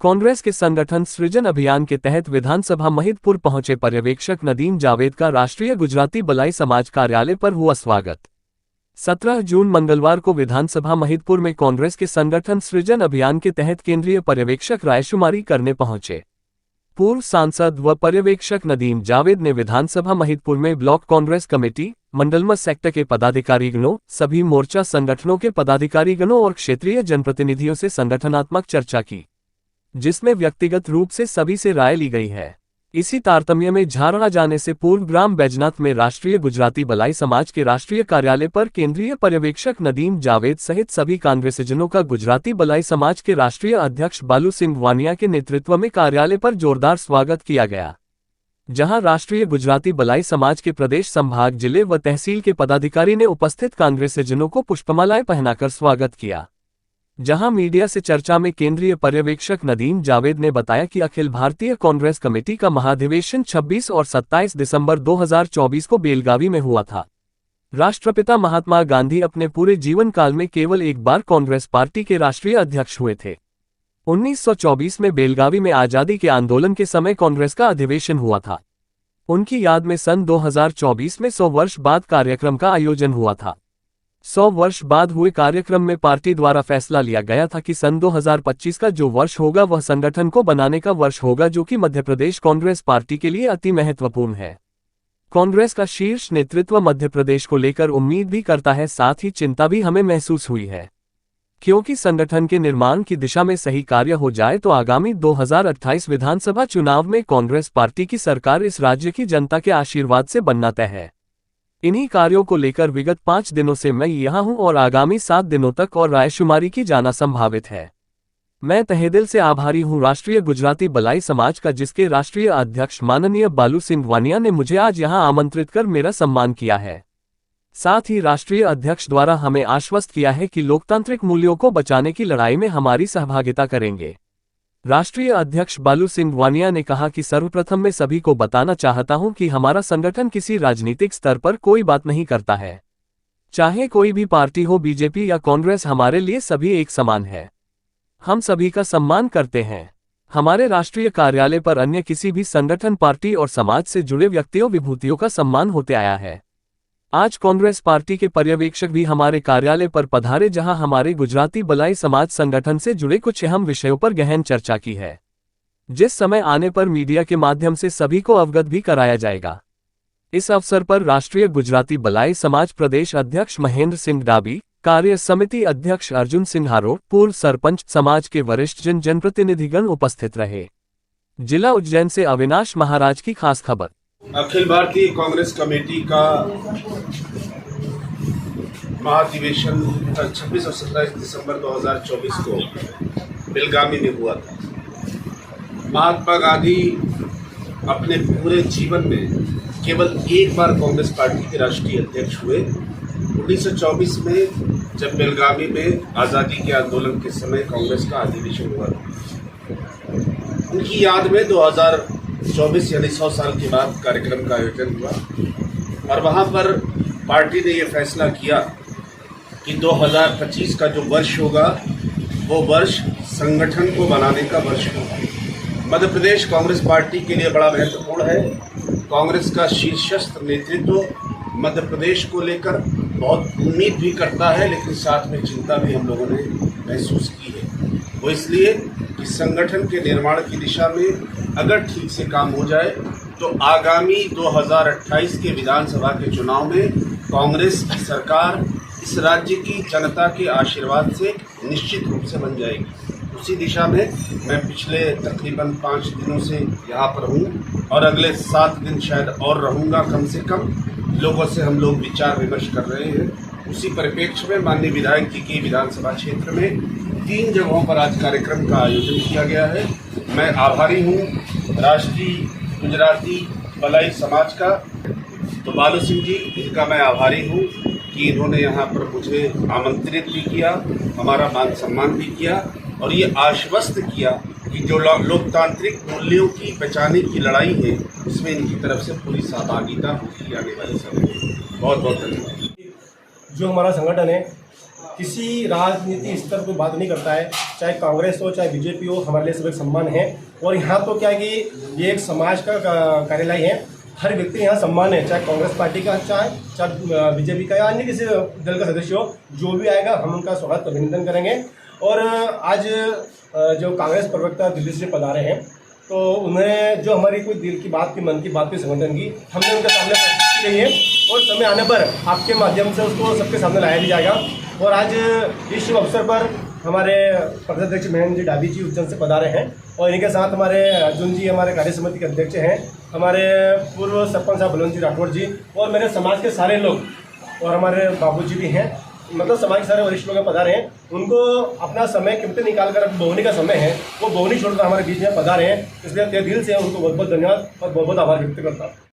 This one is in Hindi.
कांग्रेस के संगठन सृजन अभियान के तहत विधानसभा महिदपुर पहुंचे पर्यवेक्षक नदीम जावेद का राष्ट्रीय गुजराती बलाई समाज कार्यालय पर हुआ स्वागत। 17 जून मंगलवार को विधानसभा महिदपुर में कांग्रेस के संगठन सृजन अभियान के तहत केंद्रीय पर्यवेक्षक रायशुमारी करने पहुंचे। पूर्व सांसद व पर्यवेक्षक नदीम जावेद ने विधानसभा महिदपुर में ब्लॉक कांग्रेस कमेटी, मंडलम सेक्टर के पदाधिकारीगणों, सभी मोर्चा संगठनों के पदाधिकारीगणों और क्षेत्रीय जनप्रतिनिधियों से संगठनात्मक चर्चा की, जिसमें व्यक्तिगत रूप से सभी से राय ली गई है। इसी तारतम्य में झारड़ा जाने से पूर्व ग्राम बैजनाथ में राष्ट्रीय गुजराती बलाई समाज के राष्ट्रीय कार्यालय पर केंद्रीय पर्यवेक्षक नदीम जावेद सहित सभी कांग्रेसजनों का गुजराती बलाई समाज के राष्ट्रीय अध्यक्ष बालू सिंह वानिया के नेतृत्व में कार्यालय पर जोरदार स्वागत किया गया, जहां राष्ट्रीय गुजराती बलाई समाज के प्रदेश संभाग, जिले व तहसील के पदाधिकारी ने उपस्थित कांग्रेसजनों को पुष्पमालाएं पहनाकर स्वागत किया। जहां मीडिया से चर्चा में केंद्रीय पर्यवेक्षक नदीम जावेद ने बताया कि अखिल भारतीय कांग्रेस कमेटी का महाधिवेशन 26 और 27 दिसंबर 2024 को बेलगावी में हुआ था। राष्ट्रपिता महात्मा गांधी अपने पूरे जीवन काल में केवल एक बार कांग्रेस पार्टी के राष्ट्रीय अध्यक्ष हुए थे। 1924 में बेलगावी में आजादी के आंदोलन के समय कांग्रेस का अधिवेशन हुआ था। उनकी याद में सन 2024 में 100 वर्ष बाद कार्यक्रम का आयोजन हुआ था। 100 वर्ष बाद हुए कार्यक्रम में पार्टी द्वारा फैसला लिया गया था कि सन 2025 का जो वर्ष होगा वह संगठन को बनाने का वर्ष होगा, जो कि मध्य प्रदेश कांग्रेस पार्टी के लिए अति महत्वपूर्ण है। कांग्रेस का शीर्ष नेतृत्व मध्य प्रदेश को लेकर उम्मीद भी करता है, साथ ही चिंता भी हमें महसूस हुई है, क्योंकि संगठन के निर्माण की दिशा में सही कार्य हो जाए तो आगामी 2028 विधानसभा चुनाव में कांग्रेस पार्टी की सरकार इस राज्य की जनता के आशीर्वाद से बनना तय है। इन्हीं कार्यों को लेकर विगत 5 दिनों से मैं यहां हूं और आगामी 7 दिनों तक और रायशुमारी की जाना संभावित है। मैं तहेदिल से आभारी हूं राष्ट्रीय गुजराती बलाई समाज का, जिसके राष्ट्रीय अध्यक्ष माननीय बालू सिंह वानिया ने मुझे आज यहां आमंत्रित कर मेरा सम्मान किया है। साथ ही राष्ट्रीय अध्यक्ष द्वारा हमें आश्वस्त किया है कि लोकतांत्रिक मूल्यों को बचाने की लड़ाई में हमारी सहभागिता करेंगे। राष्ट्रीय अध्यक्ष बालू सिंह वानिया ने कहा कि सर्वप्रथम मैं सभी को बताना चाहता हूं कि हमारा संगठन किसी राजनीतिक स्तर पर कोई बात नहीं करता है। चाहे कोई भी पार्टी हो, बीजेपी या कांग्रेस, हमारे लिए सभी एक समान है। हम सभी का सम्मान करते हैं। हमारे राष्ट्रीय कार्यालय पर अन्य किसी भी संगठन, पार्टी और समाज से जुड़े व्यक्तियों, विभूतियों का सम्मान होते आया है। आज कांग्रेस पार्टी के पर्यवेक्षक भी हमारे कार्यालय पर पधारे, जहां हमारे गुजराती बलाई समाज संगठन से जुड़े कुछ अहम विषयों पर गहन चर्चा की है, जिस समय आने पर मीडिया के माध्यम से सभी को अवगत भी कराया जाएगा। इस अवसर पर राष्ट्रीय गुजराती बलाई समाज प्रदेश अध्यक्ष महेंद्र सिंह डाबी, कार्य समिति अध्यक्ष अर्जुन सिंह हारोट, पूर्व सरपंच, समाज के वरिष्ठ जनप्रतिनिधिगण उपस्थित रहे। जिला उज्जैन से अविनाश महाराज की खास खबर। अखिल भारतीय कांग्रेस कमेटी का महाधिवेशन 26 और 27 दिसंबर 2024 को बेलगावी में हुआ था। महात्मा गांधी अपने पूरे जीवन में केवल एक बार कांग्रेस पार्टी के राष्ट्रीय अध्यक्ष हुए। 1924 में जब बेलगावी में आज़ादी के आंदोलन के समय कांग्रेस का अधिवेशन हुआ था, उनकी याद में 2024 यानी 100 साल के बाद कार्यक्रम का आयोजन हुआ और वहां पर पार्टी ने यह फैसला किया कि 2025 का जो वर्ष होगा वो वर्ष संगठन को बनाने का वर्ष होगा। मध्य प्रदेश कांग्रेस पार्टी के लिए बड़ा महत्वपूर्ण है। कांग्रेस का शीर्षस्थ नेतृत्व मध्य प्रदेश को लेकर बहुत उम्मीद भी करता है, लेकिन साथ में चिंता भी हम लोगों ने महसूस की है। वो इसलिए कि संगठन के निर्माण की दिशा में अगर ठीक से काम हो जाए तो आगामी 2028 के विधानसभा के चुनाव में कांग्रेस की सरकार इस राज्य की जनता के आशीर्वाद से निश्चित रूप से बन जाएगी। उसी दिशा में मैं पिछले तकरीबन 5 दिनों से यहाँ पर हूँ और अगले 7 दिन शायद और रहूँगा। कम से कम लोगों से हम लोग विचार विमर्श कर रहे हैं। उसी परिप्रेक्ष्य में माननीय विधायक जी की विधानसभा क्षेत्र में 3 जगहों पर आज कार्यक्रम का आयोजन किया गया है। मैं आभारी हूँ राष्ट्रीय गुजराती बलाई समाज का, तो बालू सिंह जी, इनका मैं आभारी हूँ कि इन्होंने यहाँ पर मुझे आमंत्रित भी किया, हमारा मान सम्मान भी किया और ये आश्वस्त किया कि जो लोकतांत्रिक मूल्यों की बचाने की लड़ाई है उसमें इनकी तरफ से पूरी सहभागिता होगी आने वाले समय में। बहुत बहुत धन्यवाद। जो हमारा संगठन है किसी राजनीति स्तर पर बात नहीं करता है, चाहे कांग्रेस हो चाहे बीजेपी हो, हमारे लिए सब एक सम्मान है। और यहाँ तो क्या है कि ये एक समाज का कार्यालय है, हर व्यक्ति यहाँ सम्मान है, चाहे कांग्रेस पार्टी का चाहे बीजेपी का या अन्य किसी दल का सदस्य हो, जो भी आएगा हम उनका स्वागत अभिनंदन करेंगे। और आज जो कांग्रेस प्रवक्ता दिल्ली से पधारे हैं, तो उन्हें जो हमारी कोई दिल की बात की, मन की बात की, संगठन की, हमने उनके सामने प्रस्तुत की गई है और समय आने पर आपके माध्यम से उसको सबके सामने लाया भी जाएगा। और आज इस शुभ अवसर पर हमारे प्रदेश अध्यक्ष महेंद्र जी डाबी जी उज्जैन से पधारे हैं और इनके साथ हमारे अर्जुन जी हमारे कार्य समिति के अध्यक्ष हैं, हमारे पूर्व सरपंच साहब बलवंत जी राठौड़ जी और मेरे समाज के सारे लोग और हमारे बाबू जी भी हैं, मतलब समाज के सारे वरिष्ठ लोग पधारे हैं। उनको अपना समय कीमती निकाल कर बोवनी का समय है, वो बोवनी छोड़कर हमारे बीच में पधारे हैं, इसलिए दिल से उनको बहुत बहुत धन्यवाद और बहुत बहुत आभार व्यक्त करता हूँ।